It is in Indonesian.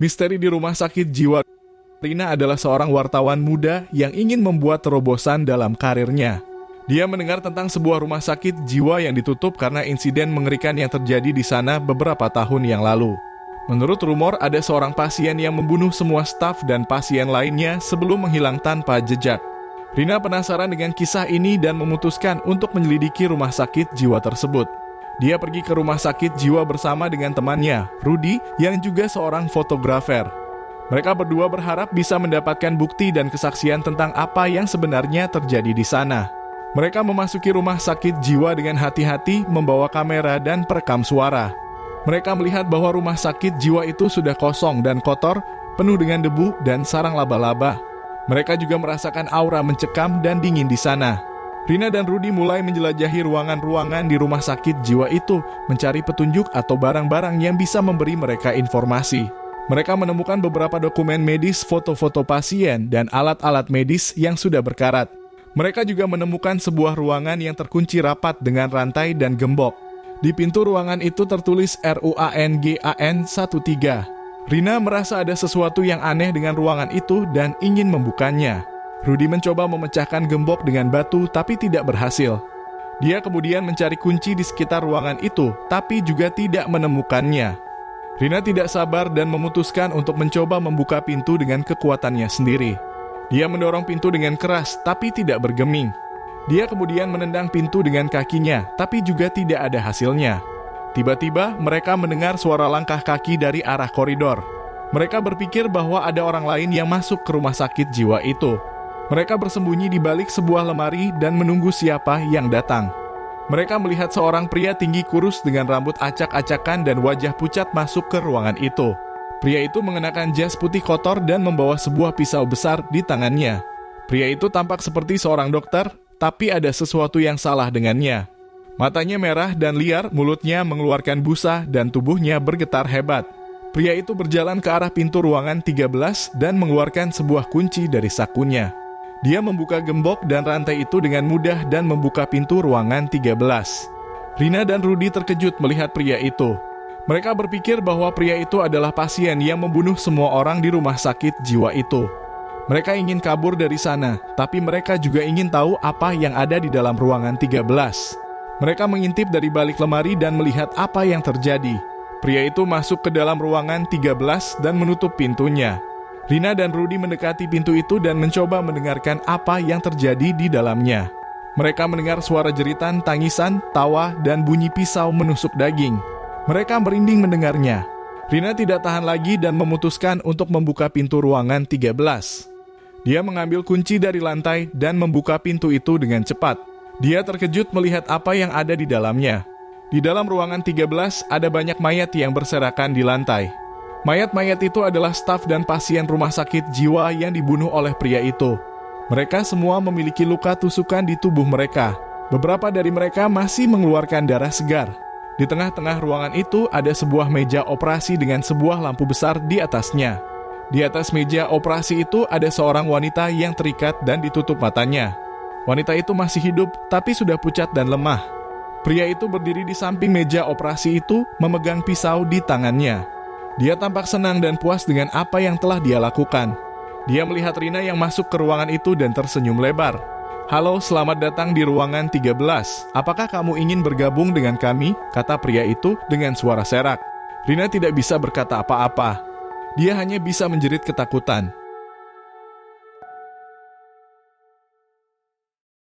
Misteri di rumah sakit jiwa. Rina adalah seorang wartawan muda yang ingin membuat terobosan dalam karirnya. Dia mendengar tentang sebuah rumah sakit jiwa yang ditutup karena insiden mengerikan yang terjadi di sana beberapa tahun yang lalu. Menurut rumor, ada seorang pasien yang membunuh semua staf dan pasien lainnya sebelum menghilang tanpa jejak. Rina penasaran dengan kisah ini dan memutuskan untuk menyelidiki rumah sakit jiwa tersebut. Dia pergi ke rumah sakit jiwa bersama dengan temannya, Rudy, yang juga seorang fotografer. Mereka berdua berharap bisa mendapatkan bukti dan kesaksian tentang apa yang sebenarnya terjadi di sana. Mereka memasuki rumah sakit jiwa dengan hati-hati, membawa kamera dan perekam suara. Mereka melihat bahwa rumah sakit jiwa itu sudah kosong dan kotor, penuh dengan debu dan sarang laba-laba. Mereka juga merasakan aura mencekam dan dingin di sana. Rina dan Rudy mulai menjelajahi ruangan-ruangan di rumah sakit jiwa itu, mencari petunjuk atau barang-barang yang bisa memberi mereka informasi. Mereka menemukan beberapa dokumen medis, foto-foto pasien, dan alat-alat medis yang sudah berkarat. Mereka juga menemukan sebuah ruangan yang terkunci rapat dengan rantai dan gembok. Di pintu ruangan itu tertulis RUANGAN 13. Rina merasa ada sesuatu yang aneh dengan ruangan itu dan ingin membukanya. Rudy mencoba memecahkan gembok dengan batu tapi tidak berhasil. Dia kemudian mencari kunci di sekitar ruangan itu, tapi juga tidak menemukannya. Rina tidak sabar dan memutuskan untuk mencoba membuka pintu dengan kekuatannya sendiri. Dia mendorong pintu dengan keras, tapi tidak bergeming. Dia kemudian menendang pintu dengan kakinya, tapi juga tidak ada hasilnya. Tiba-tiba, mereka mendengar suara langkah kaki dari arah koridor. Mereka berpikir bahwa ada orang lain yang masuk ke rumah sakit jiwa itu. Mereka bersembunyi di balik sebuah lemari dan menunggu siapa yang datang. Mereka melihat seorang pria tinggi kurus dengan rambut acak-acakan dan wajah pucat masuk ke ruangan itu. Pria itu mengenakan jas putih kotor dan membawa sebuah pisau besar di tangannya. Pria itu tampak seperti seorang dokter, tapi ada sesuatu yang salah dengannya. Matanya merah dan liar, mulutnya mengeluarkan busa dan tubuhnya bergetar hebat. Pria itu berjalan ke arah pintu ruangan 13 dan mengeluarkan sebuah kunci dari sakunya. Dia membuka gembok dan rantai itu dengan mudah dan membuka pintu ruangan 13. Rina dan Rudy terkejut melihat pria itu. Mereka berpikir bahwa pria itu adalah pasien yang membunuh semua orang di rumah sakit jiwa itu. Mereka ingin kabur dari sana, tapi mereka juga ingin tahu apa yang ada di dalam ruangan 13. Mereka mengintip dari balik lemari dan melihat apa yang terjadi. Pria itu masuk ke dalam ruangan 13 dan menutup pintunya. Rina dan Rudy mendekati pintu itu dan mencoba mendengarkan apa yang terjadi di dalamnya. Mereka mendengar suara jeritan, tangisan, tawa, dan bunyi pisau menusuk daging. Mereka merinding mendengarnya. Rina tidak tahan lagi dan memutuskan untuk membuka pintu ruangan 13. Dia mengambil kunci dari lantai dan membuka pintu itu dengan cepat. Dia terkejut melihat apa yang ada di dalamnya. Di dalam ruangan 13 ada banyak mayat yang berserakan di lantai. Mayat-mayat itu adalah staf dan pasien rumah sakit jiwa yang dibunuh oleh pria itu. Mereka semua memiliki luka tusukan di tubuh mereka. Beberapa dari mereka masih mengeluarkan darah segar. Di tengah-tengah ruangan itu ada sebuah meja operasi dengan sebuah lampu besar di atasnya. Di atas meja operasi itu ada seorang wanita yang terikat dan ditutup matanya. Wanita itu masih hidup, tapi sudah pucat dan lemah. Pria itu berdiri di samping meja operasi itu, memegang pisau di tangannya. Dia tampak senang dan puas dengan apa yang telah dia lakukan. Dia melihat Rina yang masuk ke ruangan itu dan tersenyum lebar. "Halo, selamat datang di ruangan 13. Apakah kamu ingin bergabung dengan kami?" kata pria itu dengan suara serak. Rina tidak bisa berkata apa-apa. Dia hanya bisa menjerit ketakutan.